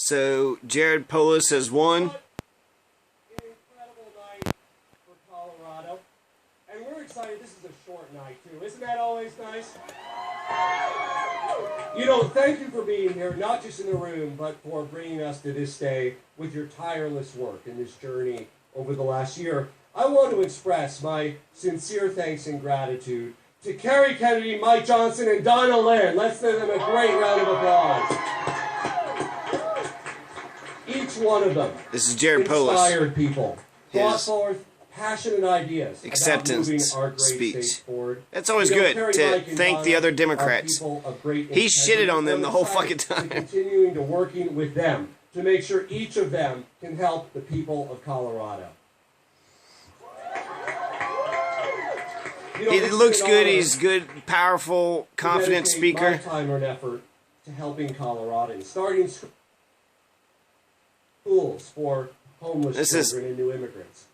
So Jared Polis has won. An incredible night for Colorado. And we're excited. This is a short night, too. Isn't that always nice? You know, thank you for being here, not just in the room, but for bringing us to this day with your tireless work in this journey over the last year. I want to express my sincere thanks and gratitude to Kerry Kennedy, Mike Johnson, and Donna Lynn. Let's give them a great round of applause. Each one of them This is Jared Polis. inspired people, brought forth passionate ideas Acceptance about moving our great speech. state forward. That's always You know, good Kerry, to Mike, and thank the Donna other are Democrats. people of great He integrity. shitted on them I'm the whole excited fucking time. to continuing to working with them to make sure each of them can help the people of Colorado. You know, He it's looks been an good. honor He's good, powerful, to confident dedicate speaker. my time and effort to helping Coloradans, starting schools for homeless This is children and new immigrants.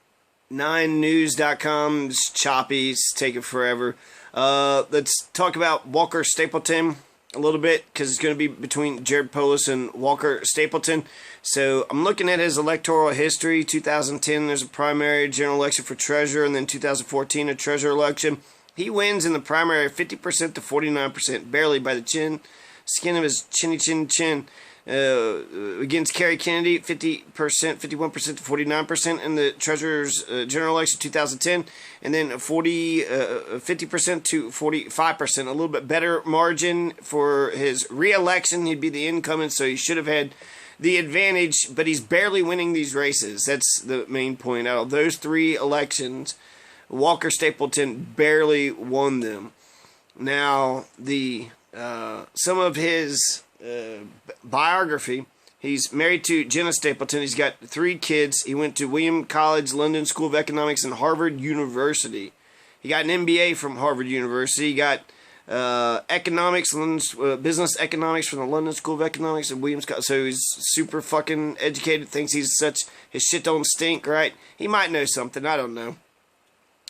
9news.com. It's choppy. It's taking forever. Let's talk about Walker Stapleton a little bit because it's going to be between Jared Polis and Walker Stapleton. So I'm looking at his electoral history. 2010, there's a primary general election for treasurer, and then 2014, a treasurer election. He wins in the primary 50% to 49%, barely by the skin of his chinny chin. Against Kerry Kennedy, 50%, 51% to 49% in the treasurer's general election 2010, and then 50% to 45%, a little bit better margin for his re-election. He'd be the incumbent, so he should have had the advantage, but he's barely winning these races. That's the main point. Out of those three elections, Walker Stapleton barely won them. Now, some of his biography. He's married to Jenna Stapleton. He's got 3 kids. He went to William College, London School of Economics, and Harvard University. He got an MBA from Harvard University. He got economics, business economics from the London School of Economics and Williams College. So he's super fucking educated. Thinks his shit don't stink, right? He might know something. I don't know.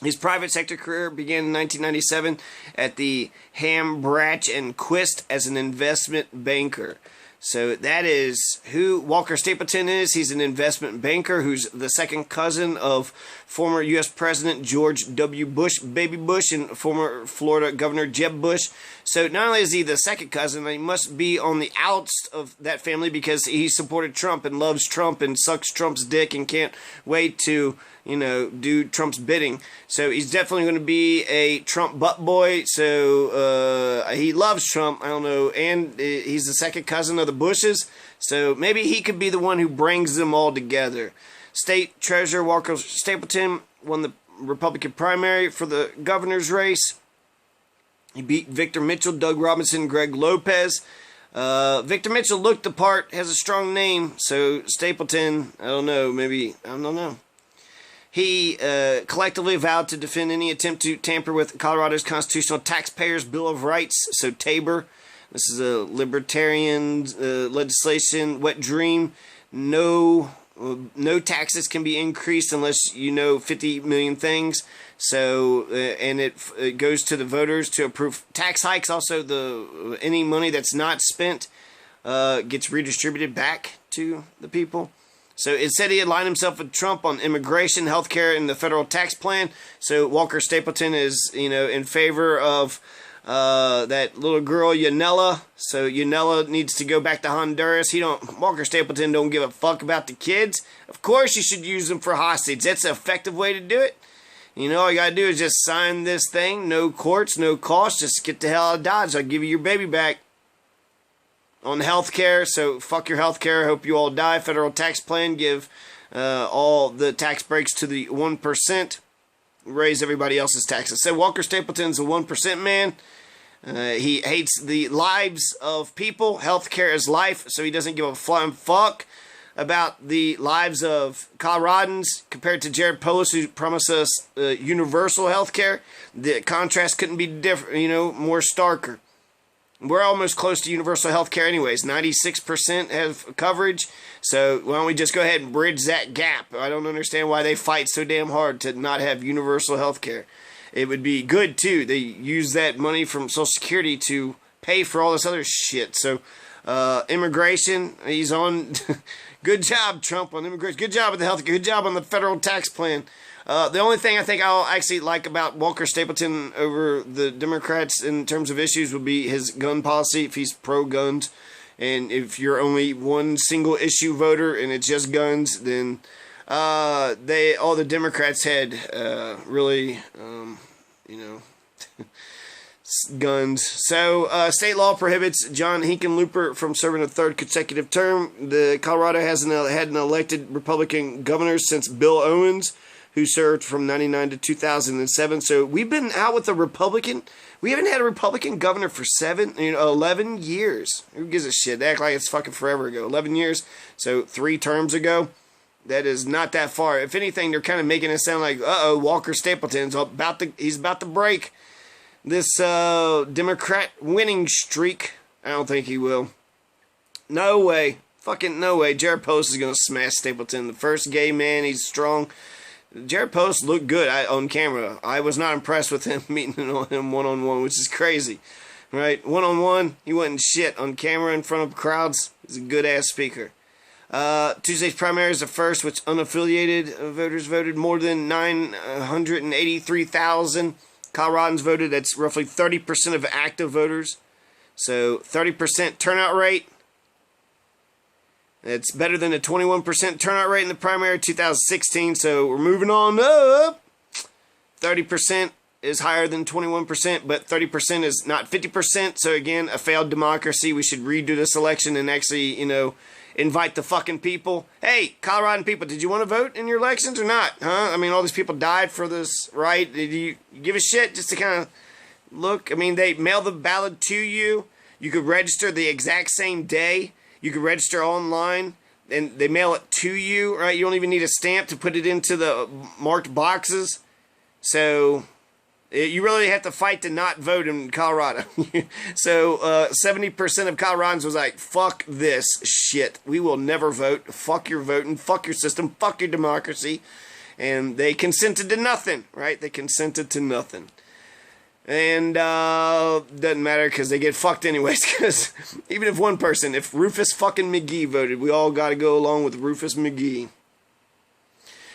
His private sector career began in 1997 at the Ham, Bratch, and Quist as an investment banker. So that is who Walker Stapleton is. He's an investment banker who's the second cousin of former U.S. President George W. Bush, Baby Bush, and former Florida Governor Jeb Bush. So not only is he the second cousin, he must be on the outs of that family because he supported Trump and loves Trump and sucks Trump's dick and can't wait to, do Trump's bidding. So he's definitely going to be a Trump butt boy. So he loves Trump. I don't know. And he's the second cousin of the Bushes. So maybe he could be the one who brings them all together. State Treasurer Walker Stapleton won the Republican primary for the governor's race. He beat Victor Mitchell, Doug Robinson, Greg Lopez. Victor Mitchell looked the part, has a strong name. So Stapleton, I don't know. He collectively vowed to defend any attempt to tamper with Colorado's constitutional taxpayers' Bill of Rights. So Tabor, this is a libertarian legislation, wet dream. No taxes can be increased unless you know 50 million things. So and it goes to the voters to approve tax hikes. Also, any money that's not spent gets redistributed back to the people. So it said he aligned himself with Trump on immigration, healthcare, and the federal tax plan. So Walker Stapleton is, in favor of that little girl Yanela. So Yanela needs to go back to Honduras. Walker Stapleton don't give a fuck about the kids. Of course, you should use them for hostage. That's an effective way to do it. All you gotta do is just sign this thing. No courts, no costs. Just get the hell out of Dodge. I'll give you your baby back. On healthcare, so fuck your healthcare. Hope you all die. Federal tax plan, give all the tax breaks to the 1%. Raise everybody else's taxes. So Walker Stapleton's a 1% man. He hates the lives of people. Healthcare is life, so he doesn't give a flying fuck about the lives of Coloradans compared to Jared Polis, who promised us universal healthcare. The contrast couldn't be different, more starker. We're almost close to universal health care anyways. 96% have coverage. So why don't we just go ahead and bridge that gap? I don't understand why they fight so damn hard to not have universal health care. It would be good, too. They use that money from Social Security to pay for all this other shit. So Immigration, he's on. Good job, Trump, on immigration. Good job with the health. Good job on the federal tax plan. The only thing I think I'll actually like about Walker Stapleton over the Democrats in terms of issues would be his gun policy, if he's pro-guns. And if you're only one single issue voter and it's just guns, then all the Democrats had really, guns. So state law prohibits John Hickenlooper from serving a third consecutive term. Colorado hasn't had an elected Republican governor since Bill Owens, who served from 99 to 2007. So we've been out with a Republican. We haven't had a Republican governor for 11 years. Who gives a shit? They act like it's fucking forever ago. 11 years. So 3 terms ago. That is not that far. If anything, they're kind of making it sound like, Walker Stapleton's he's about to break this Democrat winning streak. I don't think he will. No way. Fucking no way. Jared Post is going to smash Stapleton. The first gay man. He's strong. Jared Post looked good on camera. I was not impressed with him meeting him one-on-one, which is crazy. Right? One-on-one, he wasn't shit. On camera in front of crowds, he's a good-ass speaker. Tuesday's primary is the first, which unaffiliated voters voted. More than 983,000 Coloradans voted. That's roughly 30% of active voters. So 30% turnout rate. It's better than a 21% turnout rate in the primary 2016, so we're moving on up. 30% is higher than 21%, but 30% is not 50%, so again, a failed democracy. We should redo this election and actually, invite the fucking people. Hey, Coloradan people, did you want to vote in your elections or not? Huh? I mean, all these people died for this, right? Did you give a shit just to kind of look? I mean, they mail the ballot to you. You could register the exact same day. You can register online, and they mail it to you, right? You don't even need a stamp to put it into the marked boxes. So you really have to fight to not vote in Colorado. So 70% of Coloradans was like, fuck this shit. We will never vote. Fuck your voting. Fuck your system. Fuck your democracy. And they consented to nothing, right? They consented to nothing. And doesn't matter because they get fucked anyways. Because even if one person, if Rufus fucking McGee voted, we all got to go along with Rufus McGee.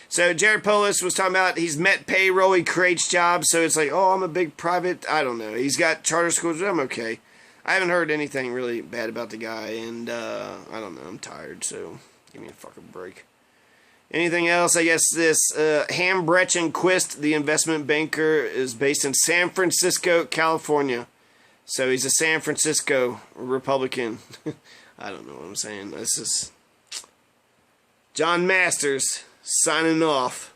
So Jared Polis was talking about he's met payroll, he creates jobs. So it's like, I'm a big private. I don't know. He's got charter schools. I'm okay. I haven't heard anything really bad about the guy, and I don't know. I'm tired, so give me a fucking break. Anything else? I guess this Hambrecht & Quist, the investment banker, is based in San Francisco, California. So he's a San Francisco Republican. I don't know what I'm saying. This is John Masters signing off.